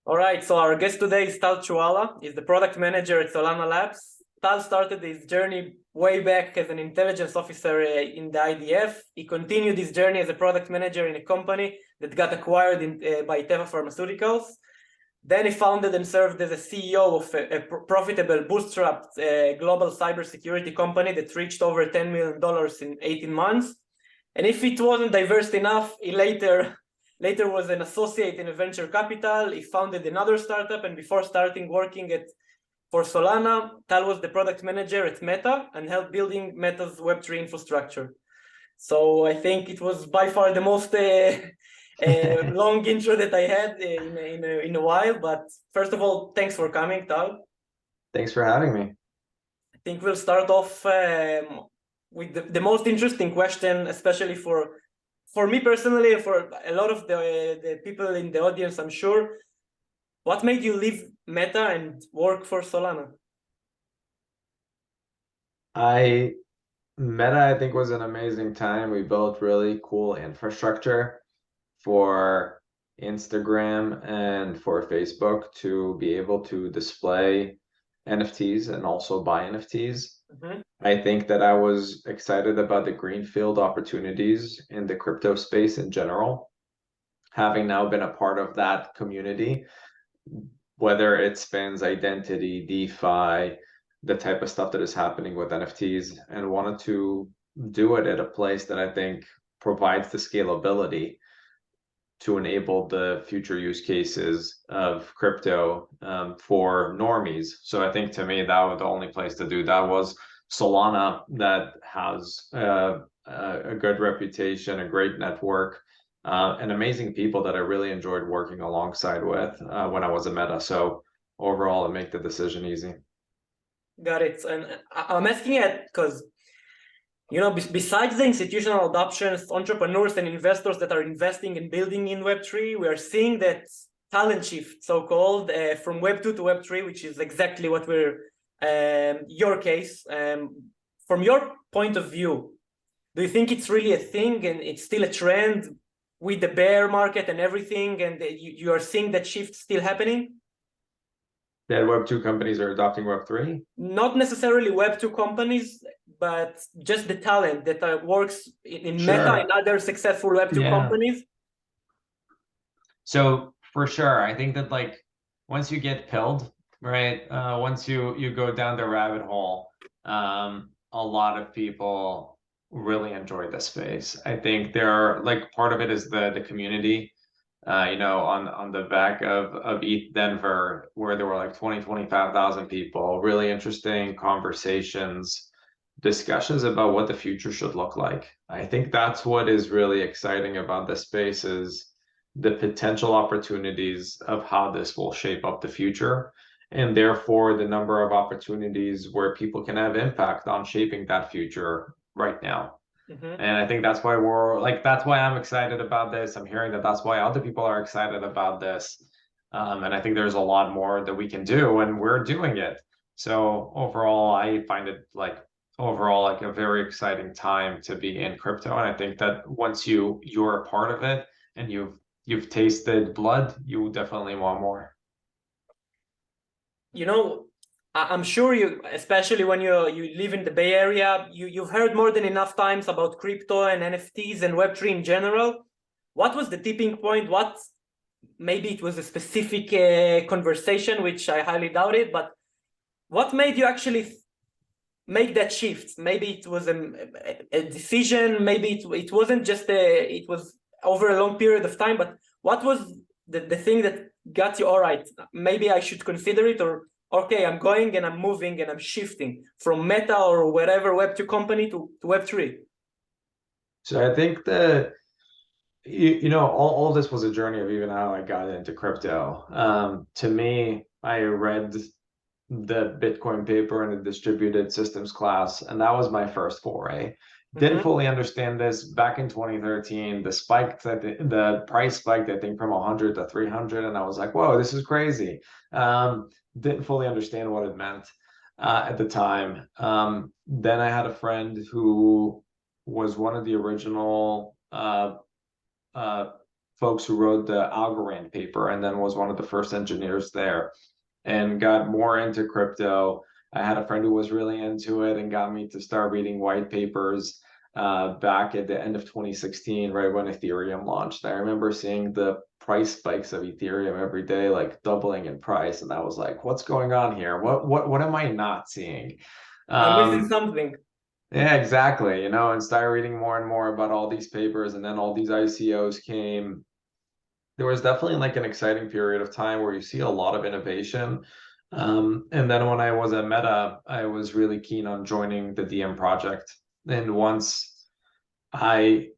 All right, so our guest today is Tchwella. He's the product manager at Solana Labs. Tal started his journey way back as an intelligence officer in the IDF. He continued his journey as a product manager in a company that got acquired by Teva Pharmaceuticals. Then he founded and served as a CEO of a profitable bootstrapped global cybersecurity company that reached over $10 million in 18 months. And if it wasn't diverse enough, he later was an associate in a venture capital. He founded another startup, and before starting working for Solana, Tal was the product manager at Meta and helped building Meta's Web3 infrastructure. So I think it was by far the most long intro that I had in a while. But first of all, thanks for coming, Tal. Thanks for having me. I think we'll start off with the most interesting question, especially for me personally, and for a lot of the people in the audience, I'm sure. What made you leave Meta and work for Solana? Meta, I think, was an amazing time. We built really cool infrastructure for Instagram and for Facebook to be able to display NFTs and also buy NFTs. Mm-hmm. I think that I was excited about the greenfield opportunities in the crypto space in general, having now been a part of that community, whether it spans identity, DeFi, the type of stuff that is happening with NFTs, and wanted to do it at a place that I think provides the scalability to enable the future use cases of crypto for normies. So I think to me, that was the only place to do that was Solana, that has a good reputation, a great network, and amazing people that I really enjoyed working alongside with when I was at Meta. So overall, it made the decision easy. Got it. And I'm asking it because, besides the institutional adoptions, entrepreneurs and investors that are investing and building in Web3, we are seeing that talent shift, so-called, from Web2 to Web3, which is exactly what your case. From your point of view, do you think it's really a thing and it's still a trend with the bear market and everything, and you are seeing that shift still happening? That Web2 companies are adopting Web3? Not necessarily Web2 companies, but just the talent that works in Sure. Meta and other successful Web2 companies. So for sure, I think that once you get pilled, right? Once you go down the rabbit hole, a lot of people really enjoy this space. I think there are part of it is the community. On the back of ETH Denver, where there were 25,000 people, really interesting conversations, discussions about what the future should look like. I think that's what is really exciting about this space is the potential opportunities of how this will shape up the future, and therefore the number of opportunities where people can have impact on shaping that future right now. Mm-hmm. And I think that's why that's why I'm excited about this. I'm hearing that's why other people are excited about this. And I think there's a lot more that we can do, and we're doing it. So overall, I find it a very exciting time to be in crypto. And I think that once you're a part of it and you've tasted blood, you definitely want more. I'm sure especially when you live in the Bay Area, you've heard more than enough times about crypto and NFTs and Web3 in general. What was the tipping point? Maybe it was a specific conversation, which I highly doubt it, but what made you actually make that shift? Maybe it was a decision, maybe it wasn't just it was over a long period of time, but what was the thing that got you, all right, maybe I should consider it, or okay, I'm going and I'm moving and I'm shifting from Meta or whatever Web2 company to Web3? So I think that all this was a journey of even how I got into crypto. To me, I read the Bitcoin paper in the distributed systems class, and that was my first foray. Didn't fully understand this back in 2013. The price spiked, I think, from 100 to 300, and I was like, "Whoa, this is crazy." Didn't fully understand what it meant at the time. Then I had a friend who was one of the original folks who wrote the Algorand paper and then was one of the first engineers there, and got more into crypto. I had a friend who was really into it and got me to start reading white papers back at the end of 2016, right when Ethereum launched. I remember seeing the price spikes of Ethereum every day, like doubling in price, and I was like, "What's going on here? What am I not seeing?" I'm missing Um, something. yeah, exactly. And started reading more and more about all these papers, and then all these ICOs came. There was definitely like an exciting period of time where you see a lot of innovation. And then when I was at Meta, I was really keen on joining the DM project. And once I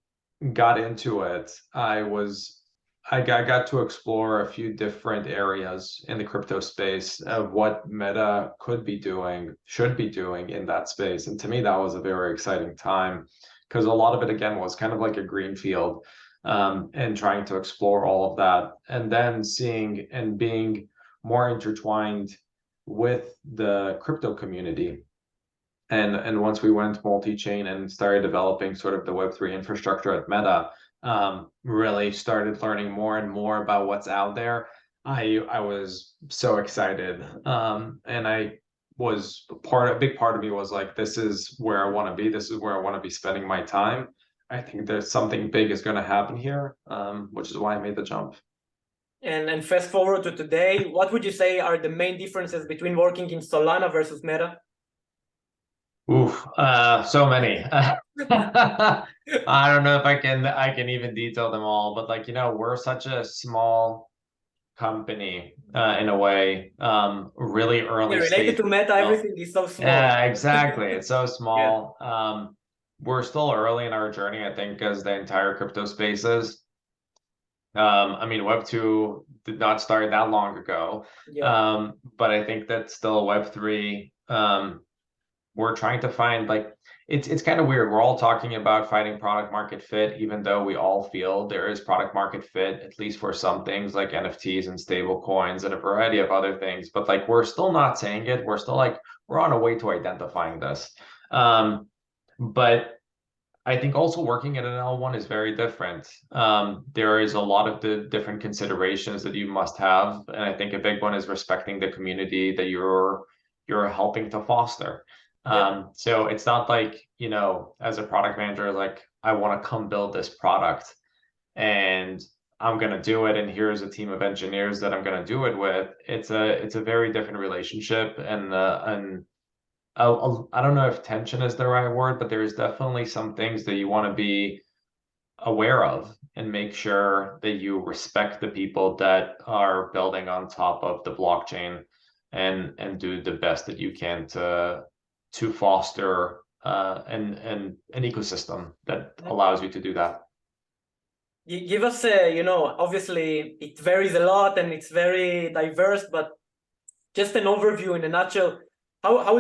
got into it, I got to explore a few different areas in the crypto space of what Meta could be doing, should be doing in that space. And to me, that was a very exciting time because a lot of it, again, was kind of like a green field, and trying to explore all of that. And then seeing and being more intertwined with the crypto community. And once we went multi-chain and started developing sort of the Web3 infrastructure at Meta, really started learning more and more about what's out there. I was so excited, and I was a big part of me was like, this is where I want to be. This is where I want to be spending my time. I think there's something big is going to happen here, which is why I made the jump. And fast forward to today, what would you say are the main differences between working in Solana versus Meta? Oof, so many. I don't know if I can even detail them all, but like, we're such a small company in a way, really Yeah, early related stage. to Meta, everything is so small. Yeah, exactly. It's so Yeah, small. We're still early in our journey, I think, as the entire crypto space is. I mean, Web2 did not start that long ago. yeah, But I think that still Web3, we're trying to find like it's kind of weird. We're all talking about finding product market fit, even though we all feel there is product market fit, at least for some things like NFTs and stable coins and a variety of other things. But like we're still not saying it. We're still like we're on a way to identifying this. But I think also working at an L1 is very different. There is a lot of the different considerations that you must have, and I think a big one is respecting the community that you're helping to foster. yeah. So it's not like, as a product manager, like I want to come build this product and I'm gonna do it, and here's a team of engineers that I'm gonna do it with. It's a very different relationship, and I don't know if tension is the right word, but there's definitely some things that you want to be aware of and make sure that you respect the people that are building on top of the blockchain, and do the best that you can to foster an ecosystem that allows you to do that. Give us obviously it varies a lot and it's very diverse, but just an overview in a nutshell. How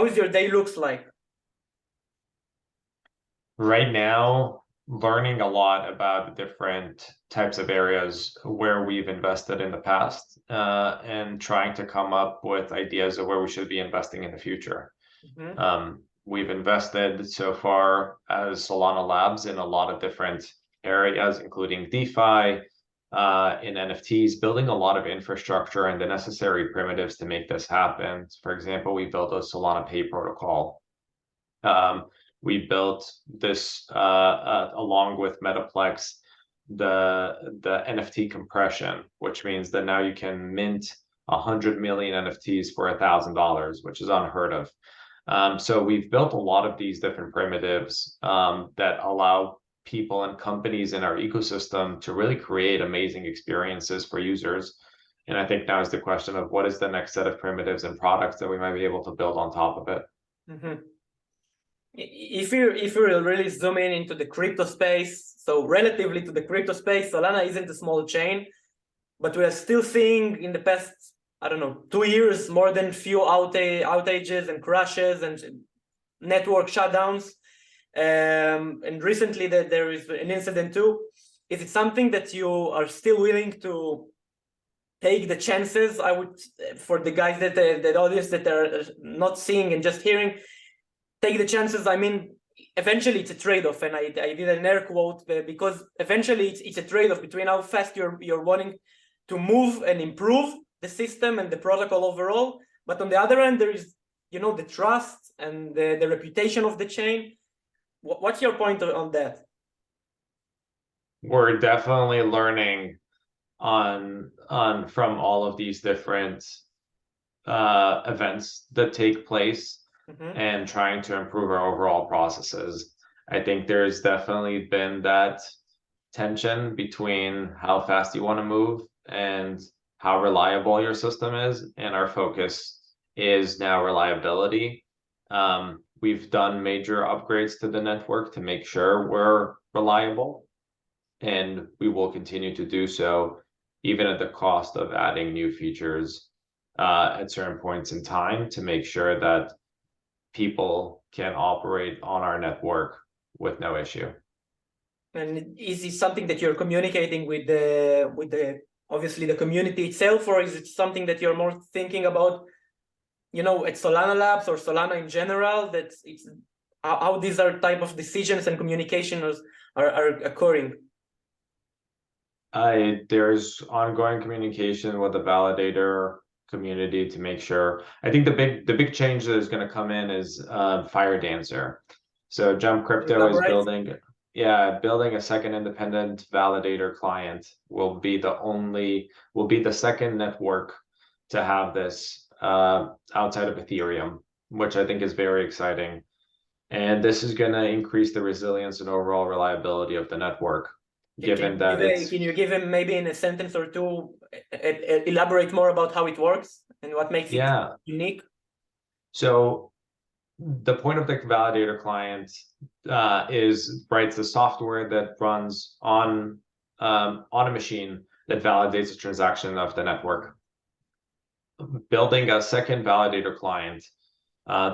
is your day looks like? Right now, learning a lot about the different types of areas where we've invested in the past, and trying to come up with ideas of where we should be investing in the future. We've invested so far as Solana Labs in a lot of different areas, including DeFi, in NFTs, building a lot of infrastructure and the necessary primitives to make this happen. For example, we built a Solana Pay protocol. We built this along with Metaplex, the NFT compression, which means that now you can mint 100 million NFTs for $1,000, which is unheard of. So we've built a lot of these different primitives, that allow people and companies in our ecosystem to really create amazing experiences for users. And I think now is the question of what is the next set of primitives and products that we might be able to build on top of it. If you really zoom in into the crypto space, so relatively to the crypto space, Solana isn't a small chain, but we are still seeing in the past, I don't know, 2 years, more than few outages and crashes and network shutdowns. And recently that there is an incident too. Is it something that you are still willing to take the chances? I would, for the guys that audience that are not seeing and just hearing, take the chances. I mean, eventually it's a trade-off, and I did an air quote because eventually it's a trade-off between how fast you're wanting to move and improve the system and the protocol overall, but on the other end there is, you know, the trust and the reputation of the chain. What's your point on that? We're definitely learning on from all of these different events that take place and trying to improve our overall processes. I think there's definitely been that tension between how fast you want to move and how reliable your system is, and our focus is now reliability. We've done major upgrades to the network to make sure we're reliable, and we will continue to do so, even at the cost of adding new features at certain points in time to make sure that people can operate on our network with no issue. And is this something that you're communicating with the obviously the community itself, or is it something that you're more thinking about, you know, at Solana Labs or Solana in general, that it's how these are type of decisions and communications are occurring? There's ongoing communication with the validator community to make sure. I think the big change that is going to come in is Fire Dancer. So Jump Crypto is building a second independent validator client. Will be the second network to have this outside of Ethereum, which I think is very exciting. And this is going to increase the resilience and overall reliability of the network. Can you give him maybe in a sentence or two, elaborate more about how it works and what makes it unique? So the point of the validator client is, right, it's the software that runs on a machine that validates the transaction of the network. Building a second validator client,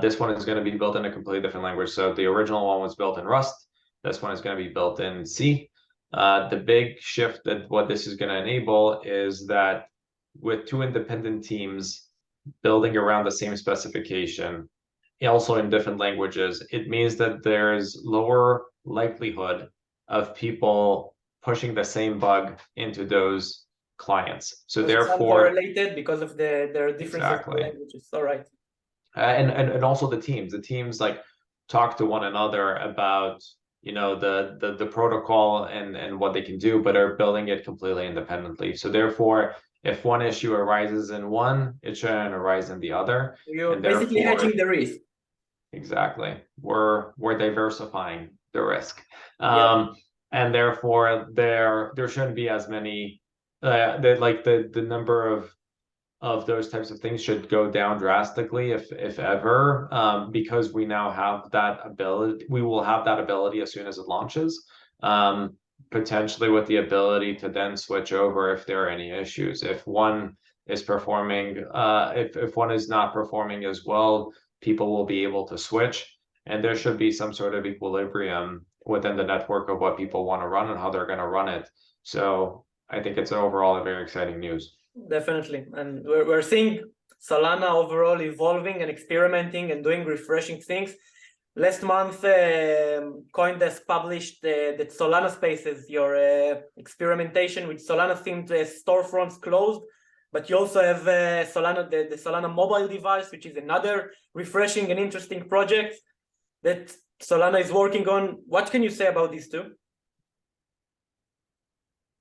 this one is going to be built in a completely different language. So the original one was built in Rust. This one is going to be built in C. The big shift that what this is going to enable is that with two independent teams building around the same specification, also in different languages, it means that there's lower likelihood of people pushing the same bug into those clients. So therefore, it's uncorrelated because of their differences in languages. All right. And also the teams like talk to one another about, you know, the protocol and what they can do, but are building it completely independently. So therefore, if one issue arises in one, it shouldn't arise in the other. You're basically hedging the risk. Exactly. We're diversifying the risk. And therefore there shouldn't be as many the number of those types of things should go down drastically if ever, because we now have that ability. We will have that ability as soon as it launches, potentially with the ability to then switch over if there are any issues. If one is performing, if one is not performing as well, people will be able to switch, and there should be some sort of equilibrium within the network of what people want to run and how they're going to run it. So I think it's overall a very exciting news. Definitely, and we're seeing Solana overall evolving and experimenting and doing refreshing things. Last month, CoinDesk published that Solana Spaces, your experimentation with Solana-themed storefronts closed, but you also have Solana, the Solana mobile device, which is another refreshing and interesting project that Solana is working on. What can you say about these two?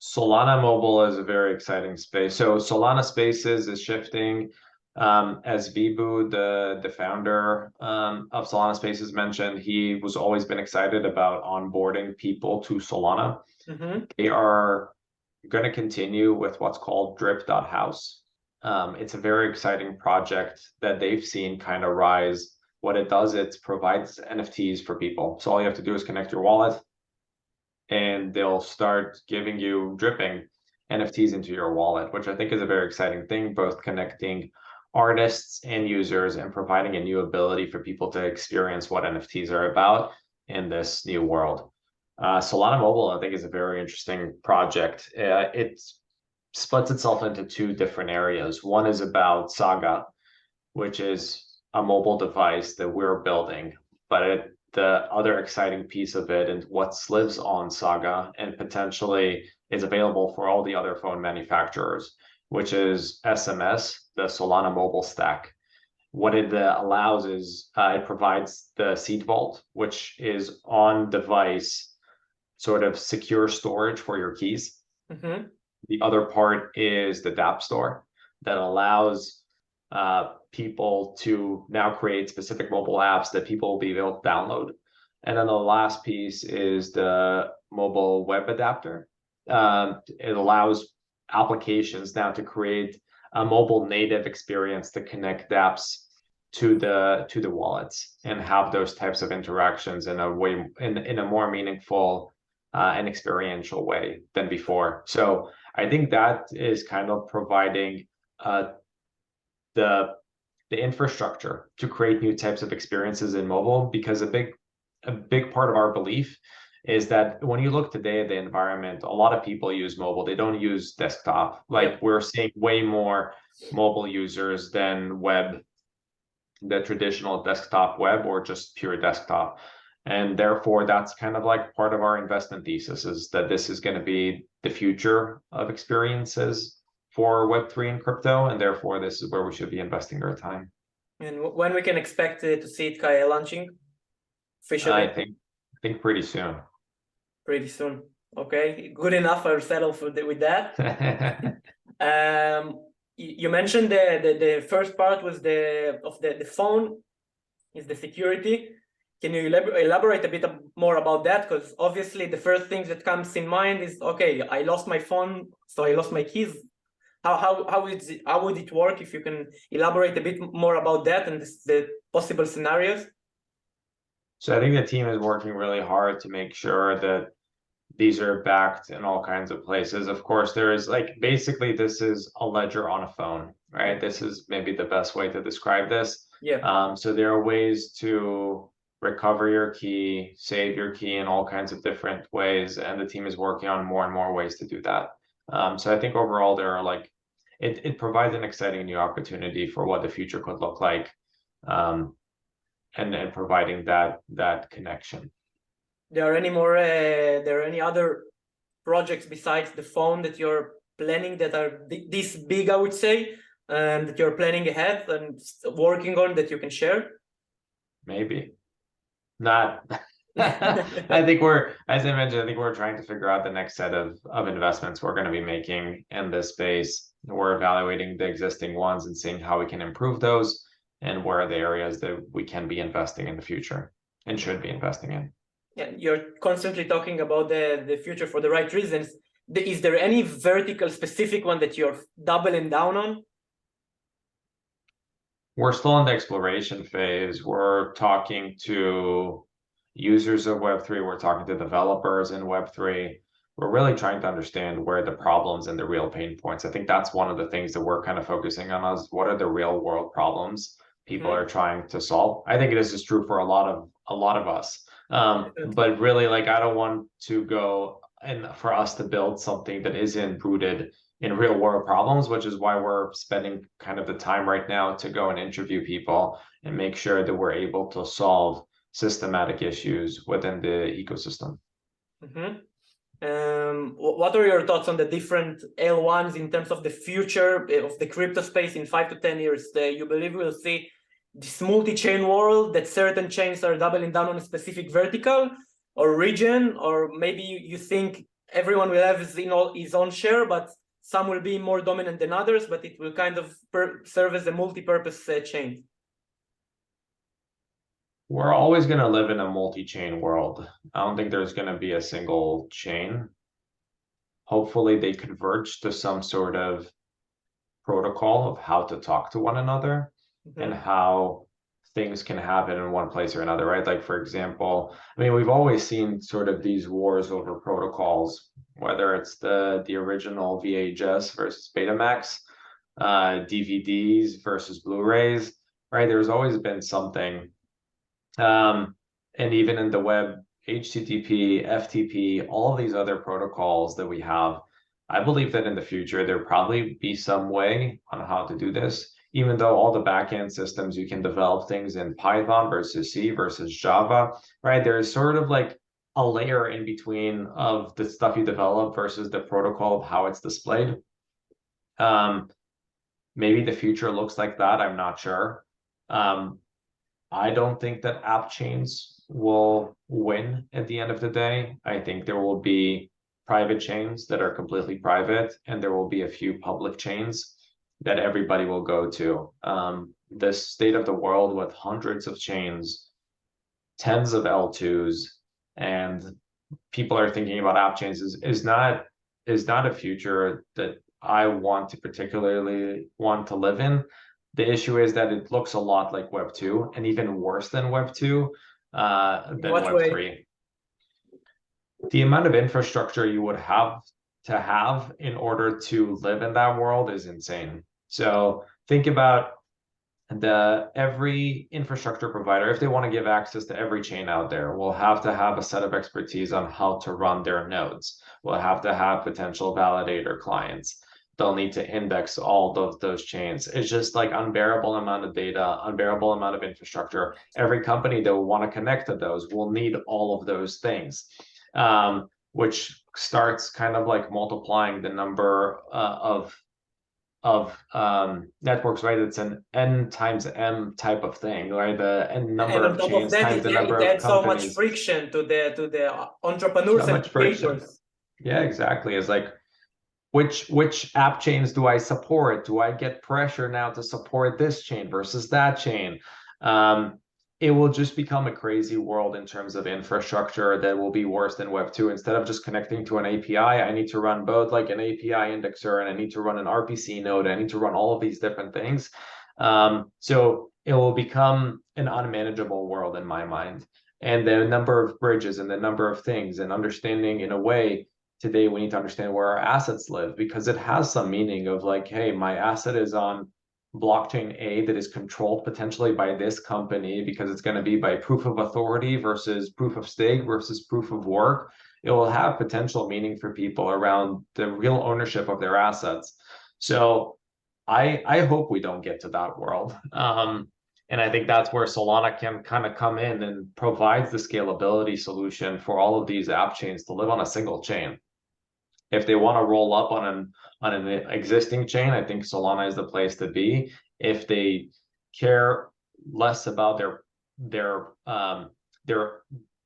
Solana Mobile is a very exciting space. So Solana Spaces is shifting, as Vibhu, the founder of Solana Spaces mentioned. He was always been excited about onboarding people to Solana. They are going to continue with what's called drip.house. It's a very exciting project that they've seen kind of rise. What it does, it provides NFTs for people. So all you have to do is connect your wallet, and they'll start giving you dripping NFTs into your wallet, which I think is a very exciting thing, both connecting artists and users and providing a new ability for people to experience what NFTs are about in this new world. Solana Mobile, I think, is a very interesting project. It splits itself into two different areas. One is about Saga, which is a mobile device that we're building, but the other exciting piece of it and what lives on Saga and potentially is available for all the other phone manufacturers, which is SMS, the Solana mobile stack. What it allows is it provides the seed vault, which is on device sort of secure storage for your keys. Mm-hmm. The other part is the dApp store that allows people to now create specific mobile apps that people will be able to download. And then the last piece is the mobile web adapter. It allows applications now to create a mobile native experience to connect apps to the wallets and have those types of interactions in a way in a more meaningful and experiential way than before. So I think that is kind of providing the infrastructure to create new types of experiences in mobile, because a big part of our belief is that when you look today at the environment, a lot of people use mobile. They don't use desktop. Like we're seeing way more mobile users than web, the traditional desktop web or just pure desktop. And therefore, that's kind of like part of our investment thesis, is that this is going to be the future of experiences for Web3 and crypto. And therefore, this is where we should be investing our time. And when we can expect to see it launching officially? I think pretty soon. Pretty soon. Okay, good enough. I'll settle with that. You mentioned the first part was the phone is the security. Can you elaborate a bit more about that? Because obviously the first thing that comes in mind is, okay, I lost my phone, so I lost my keys. How would it work? If you can elaborate a bit more about that and the possible scenarios. So I think the team is working really hard to make sure that these are backed in all kinds of places. Of course, there is basically this is a ledger on a phone, right? This is maybe the best way to describe this. Yeah. So there are ways to recover your key, save your key in all kinds of different ways, and the team is working on more and more ways to do that. So I think overall there are it provides an exciting new opportunity for what the future could look like, and providing that connection. There are any other projects besides the phone that you're planning that are this big, I would say, that you're planning ahead and working on that you can share? Maybe not. I think as I mentioned, I think we're trying to figure out the next set of investments we're going to be making in this space. We're evaluating the existing ones and seeing how we can improve those and where are the areas that we can be investing in the future and should be investing in. Yeah, you're constantly talking about the future for the right reasons. Is there any vertical specific one that you're doubling down on? We're still in the exploration phase. We're talking to users of Web3. We're talking to developers in Web3. We're really trying to understand where the problems and the real pain points. I think that's one of the things that we're kind of focusing on, is what are the real world problems people are trying to solve. I think this is true for a lot of us. But really, I don't want to go and for us to build something that isn't rooted in real world problems, which is why we're spending kind of the time right now to go and interview people and make sure that we're able to solve systematic issues within the ecosystem. What are your thoughts on the different L1s in terms of the future of the crypto space in 5 to 10 years? You believe we'll see this multi-chain world, that certain chains are doubling down on a specific vertical or region, or maybe you think everyone will have his own share, but some will be more dominant than others, but it will kind of serve as a multi-purpose chain? We're always going to live in a multi-chain world. I don't think there's going to be a single chain. Hopefully they converge to some sort of protocol of how to talk to one another and how things can happen in one place or another, right? Like, for example, I mean, we've always seen sort of these wars over protocols, whether it's the original VHS versus Betamax, DVDs versus Blu-rays, right? There's always been something. And even in the web, HTTP, FTP, all these other protocols that we have, I believe that in the future, there'll probably be some way on how to do this. even though all the backend systems, you can develop things in Python versus C versus Java, right? There's sort of like a layer in between of the stuff you develop versus the protocol of how it's displayed. Maybe the future looks like that. I'm not sure. I don't think that app chains will win at the end of the day. I think there will be private chains that are completely private, and there will be a few public chains that everybody will go to. The state of the world with hundreds of chains, tens of L2s, and people are thinking about app chains is not a future that I want to particularly want to live in. The issue is that it looks a lot like Web 2 and even worse than Web 2 than What Web way? 3. The amount of infrastructure you would have to have in order to live in that world is insane. So think about every infrastructure provider, if they want to give access to every chain out there, will have to have a set of expertise on how to run their nodes. Will have to have potential validator clients. They'll need to index all of those chains. It's just like unbearable amount of data, unbearable amount of infrastructure. Every company that will want to connect to those will need all of those things, which starts kind of like multiplying the number of networks, right? It's an N times M type of thing, right? The N And number on of top of chains that, times it, the yeah, number it of adds so much companies. friction to the entrepreneurs So and much friction. creators. Yeah, exactly. It's like, which app chains do I support? Do I get pressure now to support this chain versus that chain? It will just become a crazy world in terms of infrastructure that will be worse than Web 2. Instead of just connecting to an API, I need to run both like an API indexer and I need to run an RPC node. I need to run all of these different things. So it will become an unmanageable world in my mind. And the number of bridges and the number of things and understanding in a way, today we need to understand where our assets live, because it has some meaning of like, hey, my asset is on blockchain A that is controlled potentially by this company because it's going to be by proof of authority versus proof of stake versus proof of work. It will have potential meaning for people around the real ownership of their assets. So I hope we don't get to that world. And I think that's where Solana can kind of come in and provides the scalability solution for all of these app chains to live on a single chain. If they want to roll up on an existing chain, I think Solana is the place to be. If they care less about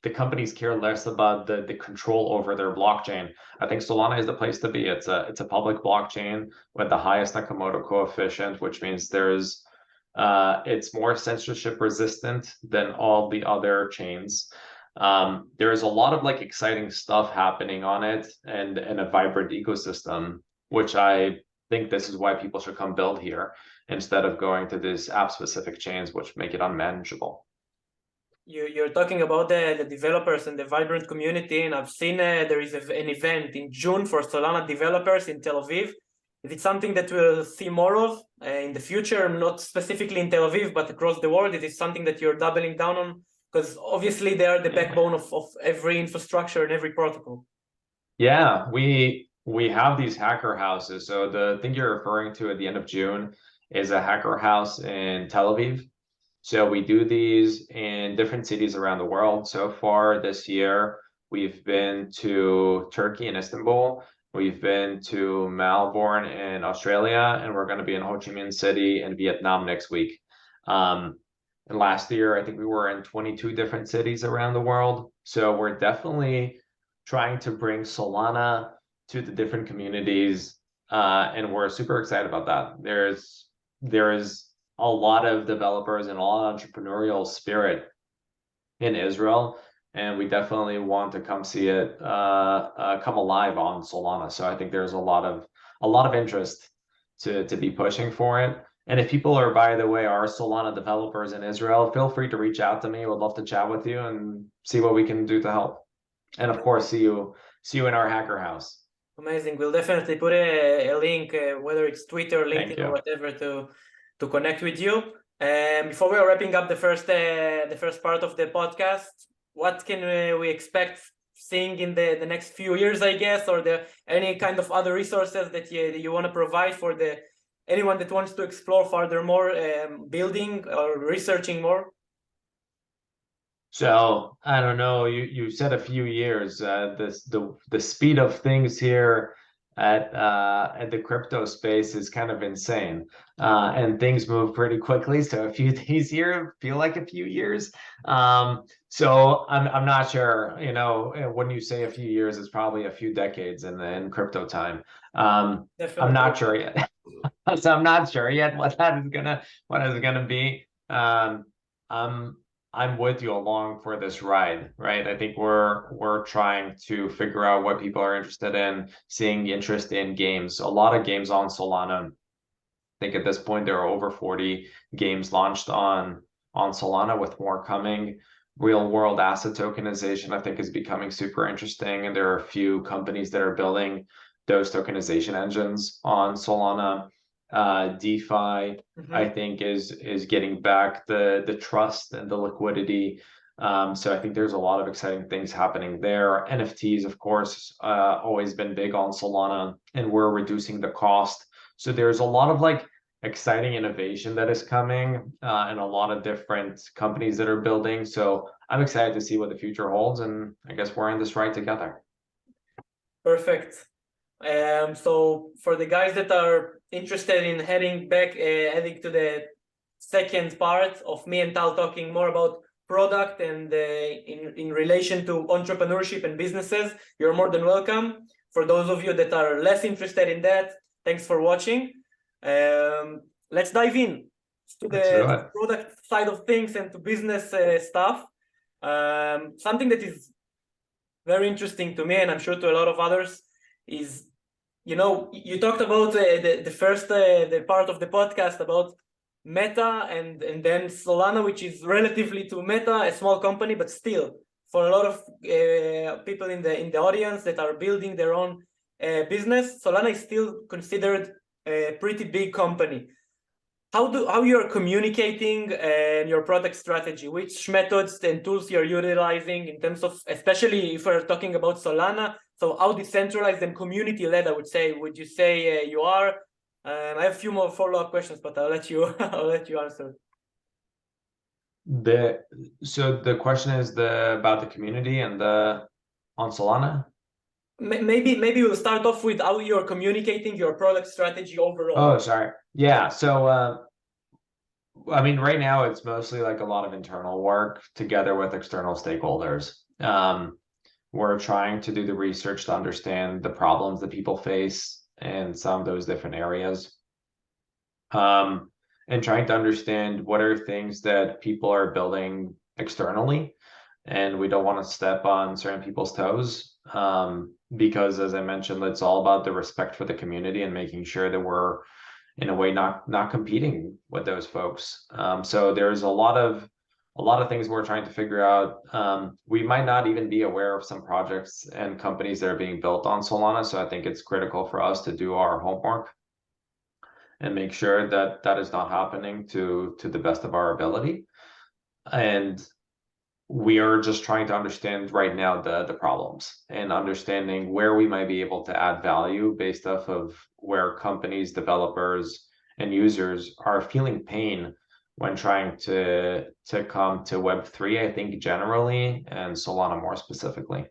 the companies care less about the control over their blockchain, I think Solana is the place to be. It's a public blockchain with the highest Nakamoto coefficient, which means it's more censorship resistant than all the other chains. There is a lot of like exciting stuff happening on it and a vibrant ecosystem, which I think this is why people should come build here instead of going to these app specific chains, which make it unmanageable. You're talking about the developers and the vibrant community, and I've seen there is an event in June for Solana developers in Tel Aviv. Is it something that we'll see more of in the future, not specifically in Tel Aviv, but across the world? Is it something that you're doubling down on? Because obviously they are the backbone of every infrastructure and every protocol. Yeah, we have these hacker houses. So the thing you're referring to at the end of June is a hacker house in Tel Aviv. So we do these in different cities around the world. So far this year, we've been to Turkey and Istanbul. We've been to Melbourne in Australia, and we're going to be in Ho Chi Minh City in Vietnam next week. And last year, I think we were in 22 different cities around the world. So we're definitely trying to bring Solana to the different communities, and we're super excited about that. There is a lot of developers and a lot of entrepreneurial spirit in Israel, and we definitely want to come see it come alive on Solana. So I think there's a lot of interest to be pushing for it. And if people are, by the way, are Solana developers in Israel, feel free to reach out to me. Would love to chat with you and see what we can do to help. And of course, see you in our hacker house. Amazing. We'll definitely put a link, whether it's Twitter, LinkedIn, or whatever, to connect with you. Before we are wrapping up the first part of the podcast, what can we expect seeing in the next few years, I guess, or any kind of other resources that you want to provide for the anyone that wants to explore furthermore, building or researching more? So I don't know. You said a few years. The speed of things here at the crypto space is kind of insane, and things move pretty quickly. So a few days here feel like a few years. So I'm not sure. You know, when you say a few years, it's probably a few decades in crypto time. I'm Definitely. not sure yet. So I'm not sure yet what is gonna be. I'm I'm with you along for this ride, right? I think we're trying to figure out what people are interested in, seeing interest in games. A lot of games on Solana. I think at this point there are over 40 games launched on Solana, with more coming. Real world asset tokenization, I think, is becoming super interesting, and there are a few companies that are building those tokenization engines on Solana. DeFi, I think, is getting back the trust and the liquidity. So I think there's a lot of exciting things happening there. NFTs, of course, always been big on Solana, and we're reducing the cost. So there's a lot of like exciting innovation that is coming, and a lot of different companies that are building. So I'm excited to see what the future holds, and I guess we're in this ride together. Perfect. So for the guys that are interested in heading to the second part of me and Tal talking more about product and in relation to entrepreneurship and businesses, you're more than welcome. For those of you that are less interested in that, thanks for watching. Let's dive in to the product side of things and to business stuff. Something that is very interesting to me, and I'm sure to a lot of others, is, you know, you talked about the first the part of the podcast about Meta and then Solana, which is relatively to Meta a small company, but still for a lot of people in the audience that are building their own business, Solana is still considered a pretty big company. How you're communicating your product strategy, which methods and tools you're utilizing in terms of, especially if we're talking about Solana, so how decentralized and community-led, I would say, would you say you are? I have a few more follow-up questions, but I'll let you I'll let you answer. So the question is about the community and on Solana? Maybe we'll start off with how you're communicating your product strategy overall. Oh, sorry. Yeah. So I mean, right now it's mostly like a lot of internal work together with external stakeholders. We're trying to do the research to understand the problems that people face in some of those different areas. And trying to understand what are things that people are building externally, and we don't want to step on certain people's toes, because, as I mentioned, it's all about the respect for the community and making sure that we're in a way not competing with those folks. So there's a lot of things we're trying to figure out. We might not even be aware of some projects and companies that are being built on Solana, so I think it's critical for us to do our homework and make sure that that is not happening to the best of our ability. And we are just trying to understand right now the problems and understanding where we might be able to add value based off of where companies, developers, and users are feeling pain when trying to come to Web3, I think generally, and Solana more specifically.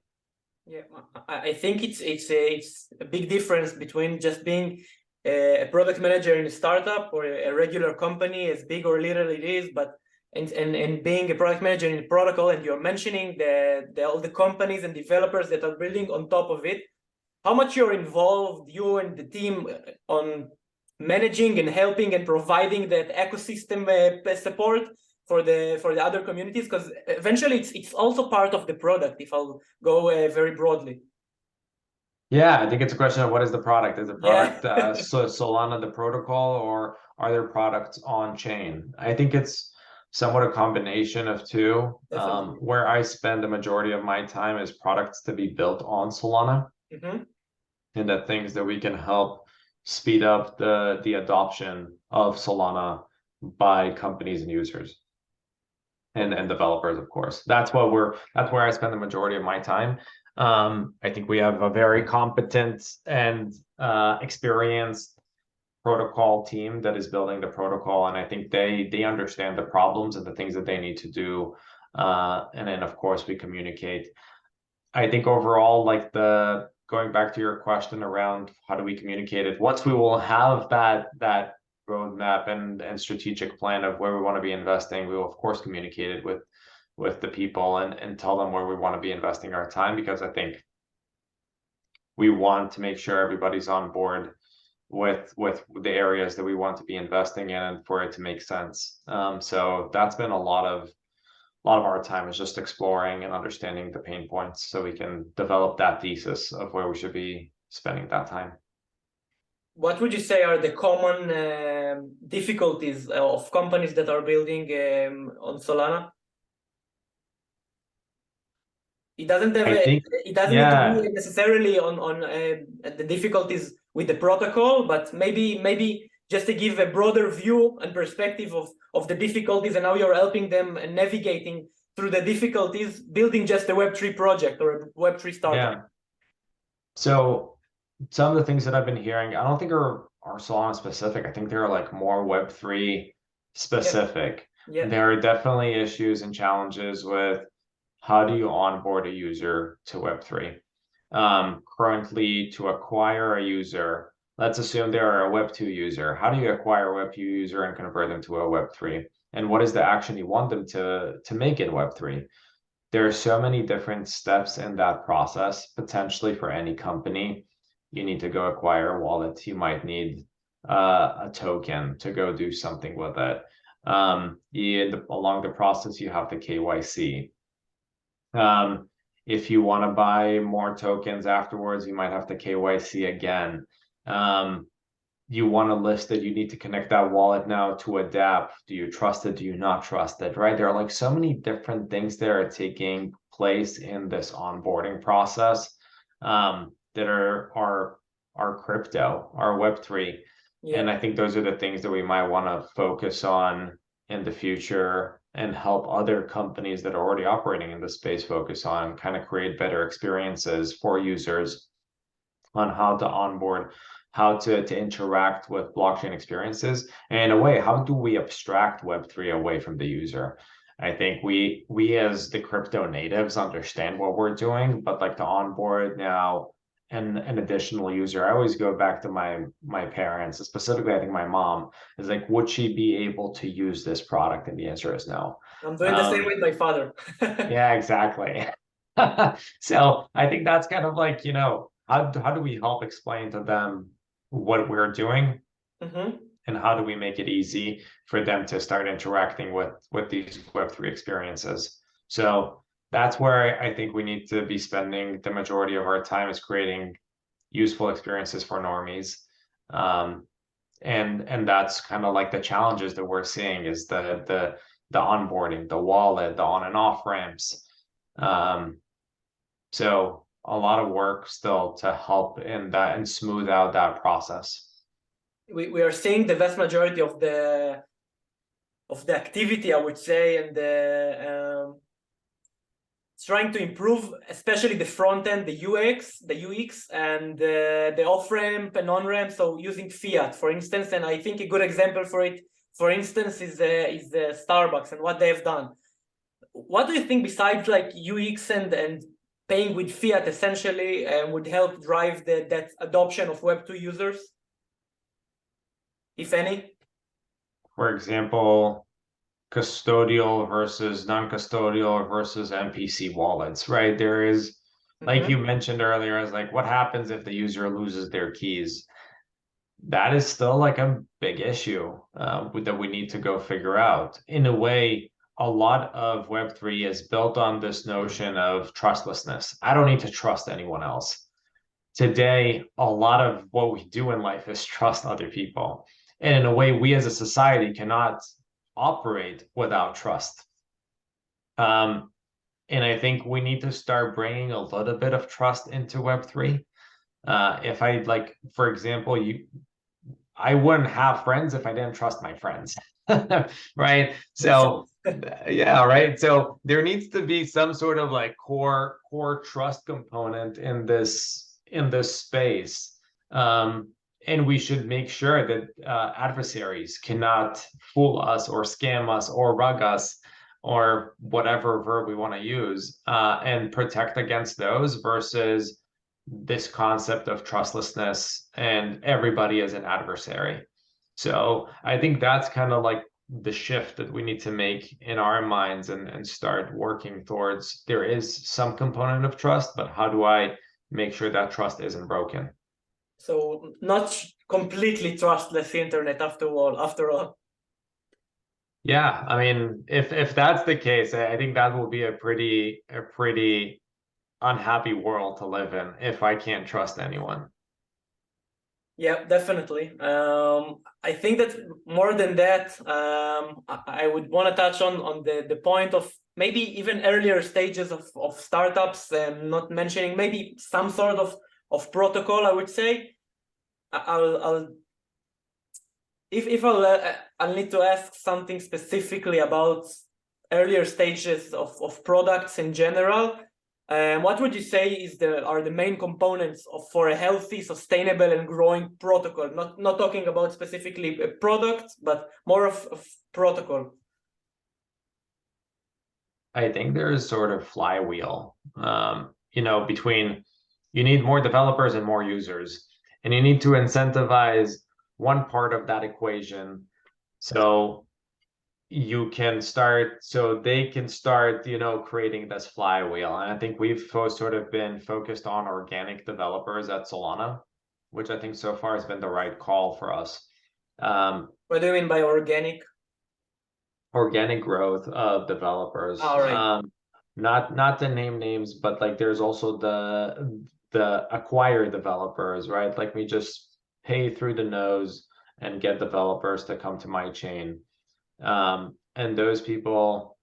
Yeah, I think it's a big difference between just being a product manager in a startup or a regular company, as big or little it is, but and being a product manager in a protocol, and you're mentioning all the companies and developers that are building on top of it. How much you're involved, you and the team, on managing and helping and providing that ecosystem support for the other communities, because eventually it's also part of the product, if I'll go very broadly. Yeah, I think it's a question of what is the product? Is the product Yeah. Solana the protocol, or are there products on chain? I think it's somewhat a combination of two. Where I spend the majority of my time is products to be built on Solana, and the things that we can help speed up the adoption of Solana by companies and users and developers, of course. That's where I spend the majority of my time. I think we have a very competent and experienced protocol team that is building the protocol, and I think they understand the problems and the things that they need to do. And then of course we communicate. I think overall, like going back to your question around how do we communicate it, once we will have that roadmap and strategic plan of where we want to be investing, we will of course communicate it with the people and tell them where we want to be investing our time, because I think we want to make sure everybody's on board with the areas that we want to be investing in and for it to make sense. So that's been a lot of our time is just exploring and understanding the pain points so we can develop that thesis of where we should be spending that time. What would you say are the common difficulties of companies that are building on Solana? It doesn't have it doesn't need to be necessarily on the difficulties with the protocol, but maybe just to give a broader view and perspective of the difficulties and how you're helping them and navigating through the difficulties, building just a Web3 project or a Web3 startup. Yeah. So some of the things that I've been hearing, I don't think are Solana specific. I think they're like more Web3 specific. Yeah. There are definitely issues and challenges with how do you onboard a user to Web3. Currently, to acquire a user, let's assume they're a Web2 user. How do you acquire a Web2 user and convert them to a Web3? And what is the action you want them to make in Web3? There are so many different steps in that process. Potentially for any company, you need to go acquire a wallet. You might need a token to go do something with it. Along the process, you have the KYC. If you want to buy more tokens afterwards, you might have to KYC again. You want to list it, you need to connect that wallet now to a dApp. Do you trust it? Do you not trust it? Right? There are like so many different things that are taking place in this onboarding process that are crypto, are Web3. Yeah. And I think those are the things that we might want to focus on in the future and help other companies that are already operating in the space focus on, kind of create better experiences for users on how to onboard, how to interact with blockchain experiences. And in a way, how do we abstract Web3 away from the user? I think we as the crypto natives understand what we're doing, but like to onboard now an additional user, I always go back to my parents, specifically I think my mom is like, would she be able to use this product? And the answer is no. I'm doing the same with my father. Yeah, exactly. So I think that's kind of like, how do we help explain to them what we're doing? Mm-hmm. And how do we make it easy for them to start interacting with these Web3 experiences? So that's where I think we need to be spending the majority of our time, is creating useful experiences for normies. And that's kind of like the challenges that we're seeing is the onboarding, the wallet, the on and off ramps. So a lot of work still to help in that and smooth out that process. We are seeing the vast majority of the activity, I would say, and trying to improve, especially the front end, the UX, and the off ramp and on ramp. So using fiat, for instance, and I think a good example for it, for instance, is Starbucks and what they have done. What do you think besides like UX and paying with fiat essentially would help drive that adoption of Web2 users, if any? For example, custodial versus non-custodial versus MPC wallets, right? There is, like you mentioned earlier, is like, what happens if the user loses their keys? That is still like a big issue that we need to go figure out. In a way, a lot of Web3 is built on this notion of trustlessness. I don't need to trust anyone else. Today, a lot of what we do in life is trust other people. And in a way, we as a society cannot operate without trust. And I think we need to start bringing a little bit of trust into Web3. If I like, for example, I wouldn't have friends if I didn't trust my friends, right? So yeah, right. So there needs to be some sort of like core trust component in this space. and we should make sure that adversaries cannot fool us or scam us or rug us or whatever verb we want to use, and protect against those versus this concept of trustlessness and everybody as an adversary. So I think that's kind of like the shift that we need to make in our minds and start working towards. There is some component of trust, but how do I make sure that trust isn't broken? So not completely trustless internet after all. Yeah, I mean, if that's the case, I think that will be a pretty unhappy world to live in if I can't trust anyone. Yeah, definitely. I think that more than that, I would want to touch on the point of maybe even earlier stages of startups, and not mentioning maybe some sort of protocol. I would say I'll if I'll need to ask something specifically about earlier stages of products in general. What would you say are the main components for a healthy, sustainable, and growing protocol? Not talking about specifically a product, but more of protocol. I think there is sort of flywheel, between you need more developers and more users, and you need to incentivize one part of that equation. So they can start, creating this flywheel. And I think we've sort of been focused on organic developers at Solana, which I think so far has been the right call for us. What do you mean by organic? Organic growth of developers. All right. Not to name names, but like there's also the acquire developers, right? Like we just pay through the nose and get developers to come to my chain. And those people,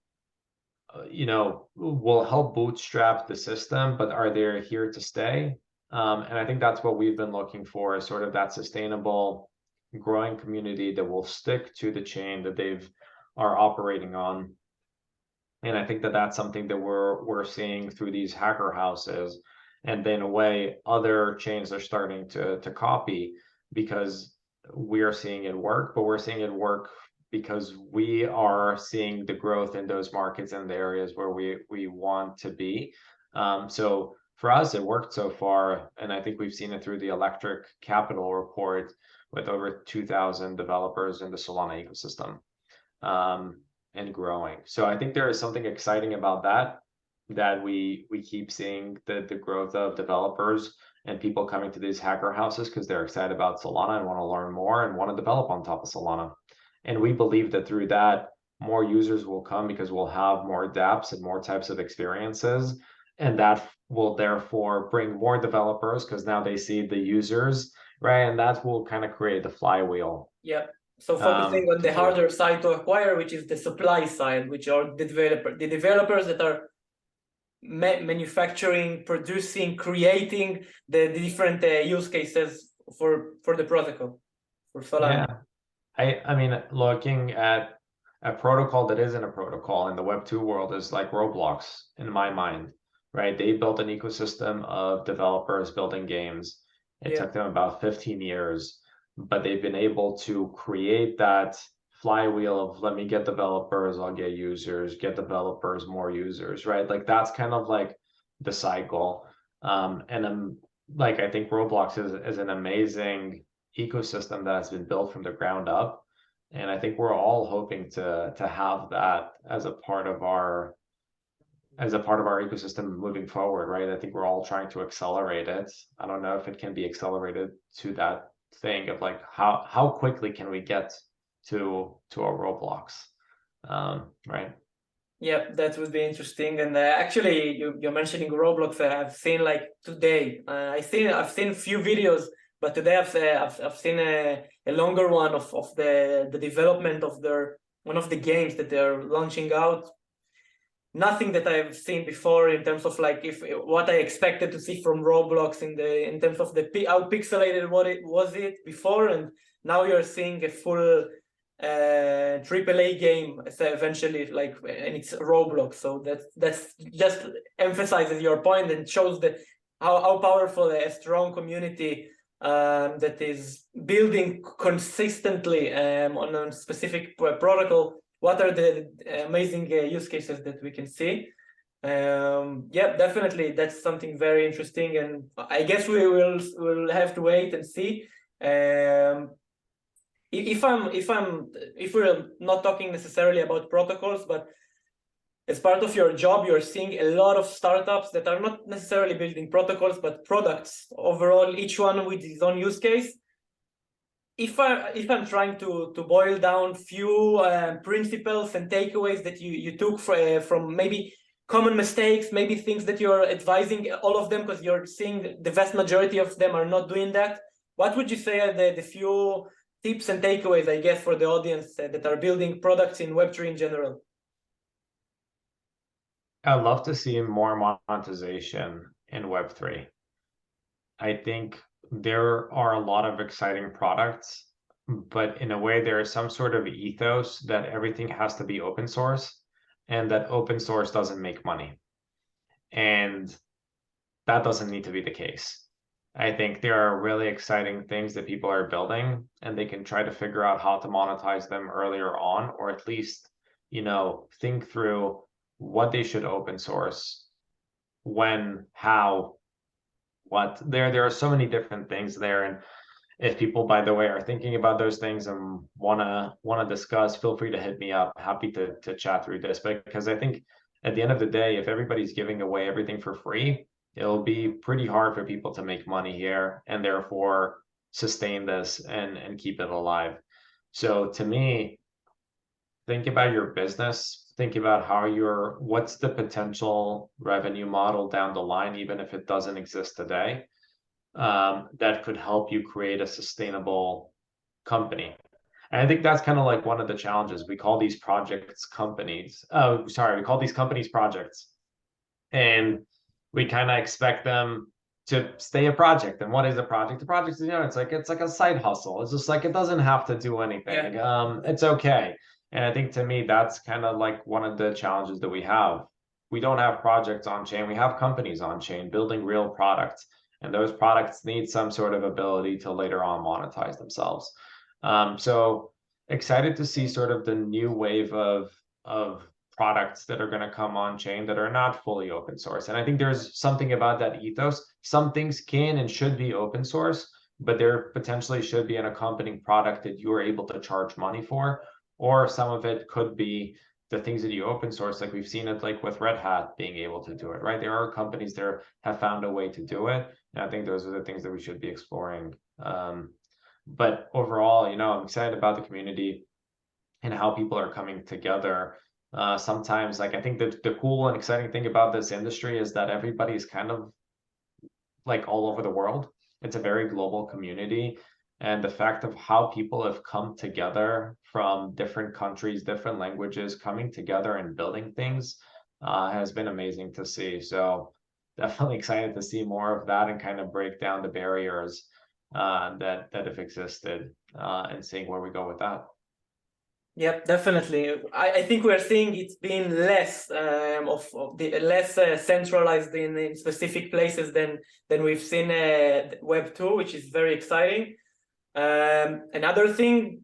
will help bootstrap the system, but are they here to stay? And I think that's what we've been looking for, is sort of that sustainable, growing community that will stick to the chain that are operating on. And I think that that's something that we're seeing through these hacker houses, and in a way, other chains are starting to copy, because we are seeing it work, but we're seeing it work because we are seeing the growth in those markets and the areas where we want to be. So for us, it worked so far, and I think we've seen it through the Electric Capital report with over 2,000 developers in the Solana ecosystem. And growing. So I think there is something exciting about that we keep seeing the growth of developers and people coming to these hacker houses because they're excited about Solana and want to learn more and want to develop on top of Solana. And we believe that through that, more users will come because we'll have more dApps and more types of experiences. And that will therefore bring more developers because now they see the users, right? And that will kind of create the flywheel. Yeah. So focusing on the sort of harder side to acquire, which is the supply side, which are the developers that are manufacturing, producing, creating the different use cases for the protocol, for Solana. Yeah, I mean, looking at a protocol that isn't a protocol in the Web2 world is like Roblox in my mind, right? They built an ecosystem of developers building games. It took them about 15 years, but they've been able to create that flywheel of let me get developers, I'll get users, get developers, more users, right? Like that's kind of like the cycle. And like I think Roblox is an amazing ecosystem that has been built from the ground up. And I think we're all hoping to have that as a part of our ecosystem moving forward, right? I think we're all trying to accelerate it. I don't know if it can be accelerated to that thing of like how quickly can we get to a Roblox, right? Yeah, that would be interesting. And actually, you're mentioning Roblox. I've seen like today. I've seen a few videos, but today I've seen a longer one of the development of one of the games that they're launching out. Nothing that I've seen before in terms of like what I expected to see from Roblox in terms of how pixelated was it before, and now you're seeing a full AAA game eventually, like, and it's Roblox. So that's just emphasizes your point and shows how powerful a strong community that is building consistently on a specific protocol, what are the amazing use cases that we can see? Yeah, definitely, that's something very interesting, and I guess we'll have to wait and see. If we're not talking necessarily about protocols, but as part of your job, you're seeing a lot of startups that are not necessarily building protocols, but products overall, each one with its own use case. If I'm trying to boil down few principles and takeaways that you took from maybe common mistakes, maybe things that you're advising all of them, because you're seeing the vast majority of them are not doing that, what would you say are the few tips and takeaways, I guess, for the audience that are building products in Web3 in general? I'd love to see more monetization in Web3. I think there are a lot of exciting products, but in a way, there is some sort of ethos that everything has to be open source and that open source doesn't make money. And that doesn't need to be the case. I think there are really exciting things that people are building, and they can try to figure out how to monetize them earlier on, or at least, think through what they should open source, when, how, what. There are so many different things there, and if people, by the way, are thinking about those things and wanna discuss, feel free to hit me up. Happy to chat through this, because I think at the end of the day, if everybody's giving away everything for free, it'll be pretty hard for people to make money here and therefore sustain this and keep it alive. So to me, think about your business, think about what's the potential revenue model down the line, even if it doesn't exist today, that could help you create a sustainable company. And I think that's kind of like one of the challenges. We call these projects companies. Oh, sorry, we call these companies projects. And we kind of expect them to stay a project. And what is a project? A project is, it's like a side hustle. It's just like it doesn't have to do anything. Yeah. It's okay. And I think to me, that's kind of like one of the challenges that we have. We don't have projects on chain. We have companies on chain building real products. And those products need some sort of ability to later on monetize themselves. So excited to see sort of the new wave of products that are going to come on chain that are not fully open source. And I think there's something about that ethos. Some things can and should be open source, but there potentially should be an accompanying product that you are able to charge money for, or some of it could be the things that you open source, like we've seen it like with Red Hat being able to do it, right? There are companies there have found a way to do it. And I think those are the things that we should be exploring. But overall, I'm excited about the community and how people are coming together. Sometimes, like, I think the cool and exciting thing about this industry is that everybody is kind of like all over the world. It's a very global community. And the fact of how people have come together from different countries, different languages, coming together and building things has been amazing to see. So definitely excited to see more of that and kind of break down the barriers that have existed and seeing where we go with that. Yep, definitely. I think we're seeing it's been less less centralized in specific places than we've seen Web2, which is very exciting. Another thing,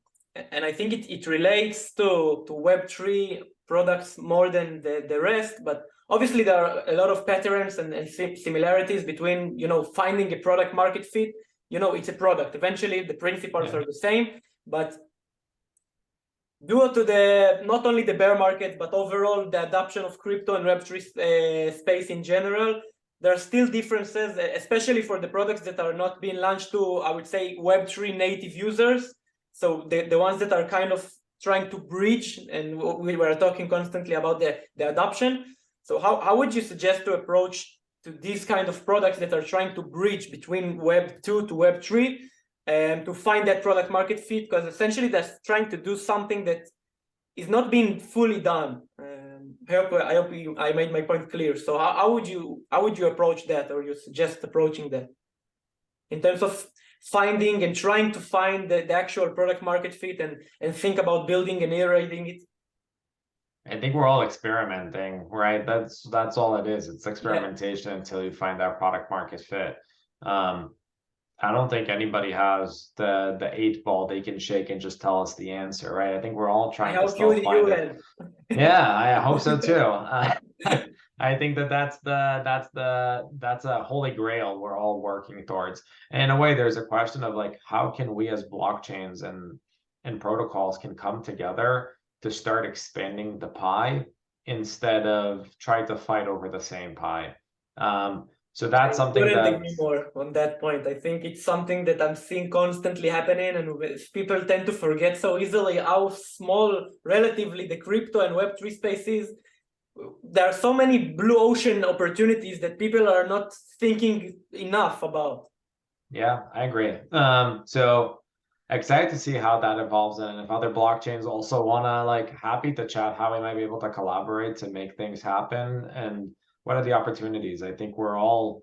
and I think it relates to Web3 products more than the rest, but obviously there are a lot of patterns and similarities between, finding a product market fit. It's a product. Eventually, the principles are the same, but due to not only the bear market, but overall the adoption of crypto and Web3 space in general, there are still differences, especially for the products that are not being launched to, I would say, Web3 native users. So the ones that are kind of trying to bridge, and we were talking constantly about the adoption. So how would you suggest to approach to these kind of products that are trying to bridge between Web2 to Web3? To find that product market fit, because essentially that's trying to do something that is not being fully done. I hope I made my point clear. So how would you approach that, or you suggest approaching that in terms of finding and trying to find the actual product market fit and think about building and iterating it? I think we're all experimenting, right? That's all it is. It's experimentation until you find that product market fit. I don't think anybody has the 8 ball they can shake and just tell us the answer, right? I think we're all I trying to hope you still you find it. will. Yeah, I hope so too. I think that's a holy grail we're all working towards. And in a way, there's a question of like, how can we as blockchains and protocols can come together to start expanding the pie instead of try to fight over the same pie. So I that's something couldn't that agree more on that point. I think it's something that I'm seeing constantly happening, and people tend to forget so easily how small, relatively, the crypto and Web3 space is. There are so many blue ocean opportunities that people are not thinking enough about. Yeah, I agree. So excited to see how that evolves and if other blockchains also wanna like happy to chat how we might be able to collaborate to make things happen and what are the opportunities. I think we're all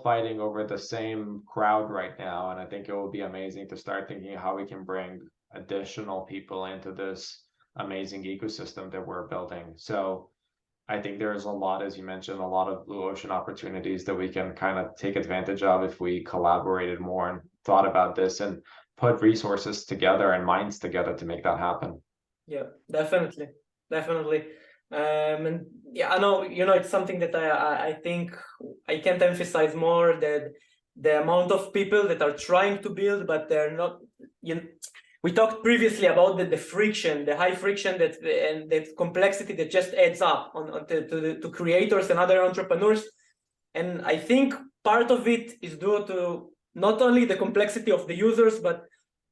fighting over the same crowd right now, and I think it will be amazing to start thinking how we can bring additional people into this amazing ecosystem that we're building. So I think there's a lot, as you mentioned, a lot of blue ocean opportunities that we can kind of take advantage of if we collaborated more and thought about this and put resources together and minds together to make that happen. Yeah, definitely, definitely. And yeah, I know, it's something that I think I can't emphasize more, that the amount of people that are trying to build, but they're not, we talked previously about the friction, the high friction that and the complexity that just adds up to creators and other entrepreneurs. And I think part of it is due to not only the complexity of the users, but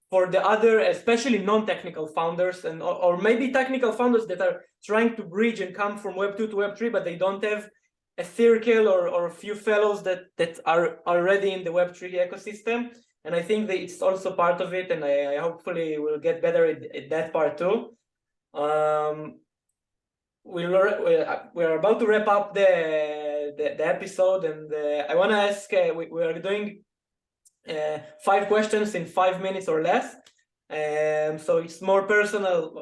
for the other, especially non-technical founders, and or maybe technical founders that are trying to bridge and come from Web2 to Web3, but they don't have a circle or a few fellows that are already in the Web3 ecosystem. And I think that it's also part of it, and I hopefully will get better at that part too. We're about to wrap up the episode, and I want to ask, we are doing 5 questions in 5 minutes or less. So it's more personal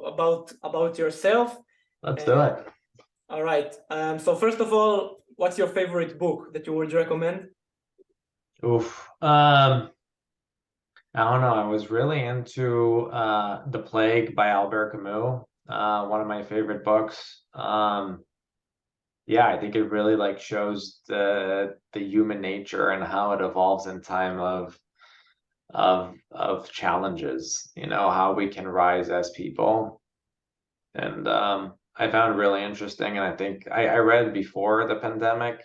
about yourself. Let's do it. All right. So first of all, what's your favorite book that you would recommend? Oof. I don't know. I was really into The Plague by Albert Camus, one of my favorite books. Yeah, I think it really like shows the human nature and how it evolves in time of challenges, how we can rise as people. And I found it really interesting. And I think I read before the pandemic,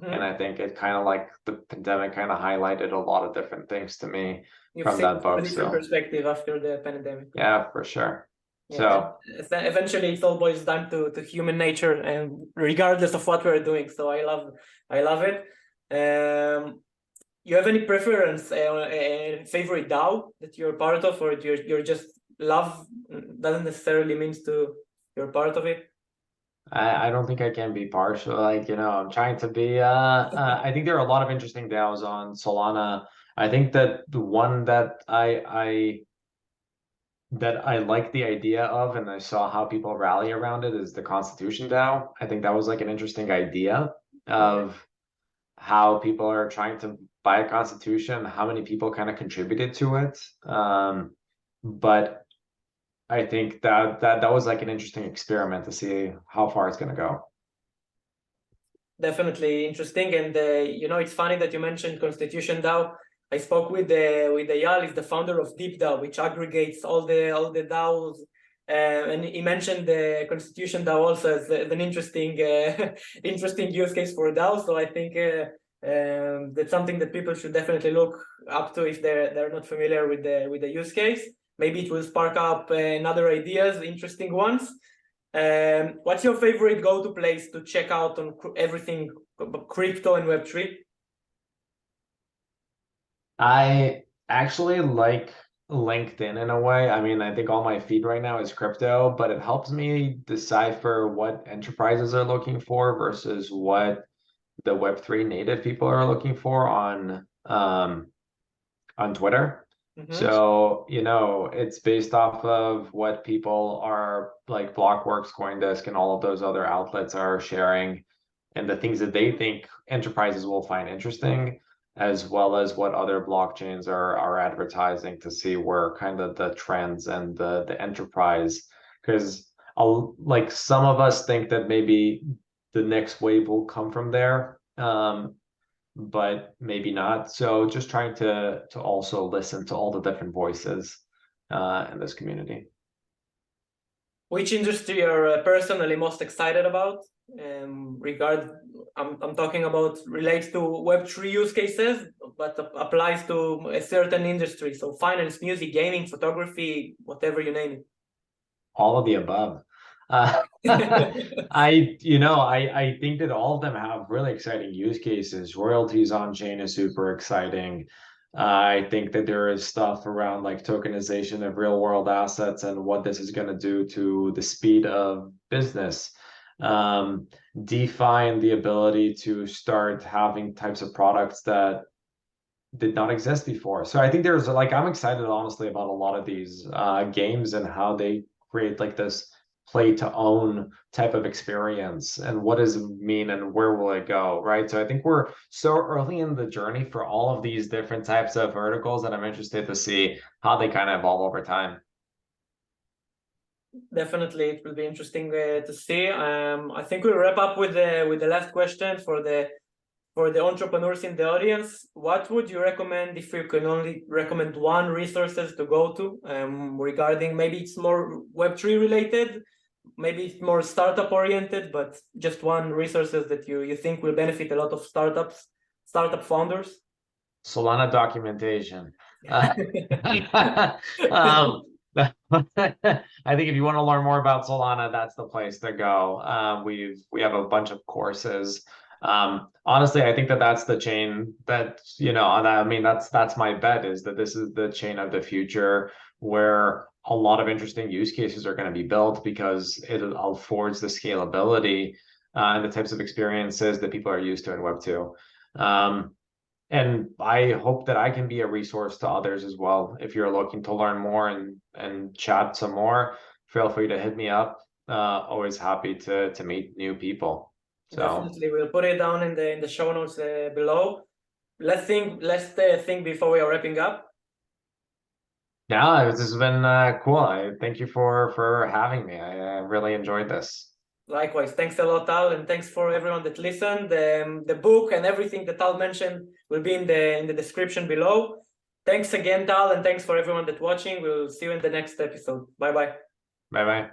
and I think it kind of like the pandemic kind of highlighted a lot of different things to me You've from seen that from a book. different So perspective after the pandemic. yeah, for sure. Yeah, So eventually it all boils down to human nature, and regardless of what we're doing. So I love it. You have any preference, a favorite DAO that you're part of, or you're just love doesn't necessarily means to you're part of it? I don't think I can be partial. Like, I'm trying to be I think there are a lot of interesting DAOs on Solana. I think that the one that I like the idea of and I saw how people rally around it is the Constitution DAO. I think that was like an interesting idea of how people are trying to buy a constitution, how many people kind of contributed to it. But I think that was like an interesting experiment to see how far it's going to go. Definitely interesting, and it's funny that you mentioned Constitution DAO. I spoke with Eyal, he's the founder of DeepDAO, which aggregates all the DAOs, and he mentioned the Constitution DAO also as an interesting interesting use case for DAO. So I think that's something that people should definitely look up to if they're not familiar with the use case. Maybe it will spark up another ideas, interesting ones. What's your favorite go-to place to check out on everything crypto and Web3? I actually like LinkedIn in a way. I mean, I think all my feed right now is crypto, but it helps me decipher what enterprises are looking for versus what the Web3 native people are looking for on Twitter. So, it's based off of what people are like Blockworks, CoinDesk, and all of those other outlets are sharing and the things that they think enterprises will find interesting. as well as what other blockchains are advertising to see where kind of the trends and the enterprise, because like some of us think that maybe the next wave will come from there, but maybe not. So just trying to also listen to all the different voices in this community. Which industry are personally most excited about? I'm talking about relates to Web3 use cases, but applies to a certain industry. So finance, music, gaming, photography, whatever you name it. All of the above. I think that all of them have really exciting use cases. Royalties on chain is super exciting. I think that there is stuff around like tokenization of real world assets and what this is going to do to the speed of business. DeFi and the ability to start having types of products that did not exist before. So I think there's like, I'm excited honestly about a lot of these games and how they create like this play to own type of experience and what does it mean and where will it go, right? So I think we're so early in the journey for all of these different types of verticals that I'm interested to see how they kind of evolve over time. Definitely, it will be interesting to see. I think we'll wrap up with the last question for the entrepreneurs in the audience. What would you recommend if you can only recommend one resources to go to regarding, maybe it's more Web3 related, maybe it's more startup oriented, but just one resources that you think will benefit a lot of startup founders? Solana documentation. I think if you want to learn more about Solana, that's the place to go. We have a bunch of courses. Honestly, I think that that's the chain that, I mean, that's my bet, is that this is the chain of the future where a lot of interesting use cases are going to be built because it affords the scalability and the types of experiences that people are used to in Web2. And I hope that I can be a resource to others as well. If you're looking to learn more and chat some more, feel free to hit me up. Always happy to meet new people. So definitely, we'll put it down in the show notes below. Let's think before we are wrapping up. yeah, this has been cool. I thank you for having me. I really enjoyed this. Likewise, thanks a lot, Tal, and thanks for everyone that listened. The book and everything that Tal mentioned will be in the description below. Thanks again, Tal, and thanks for everyone that's watching. We'll see you in the next episode. Bye-bye. Bye-bye.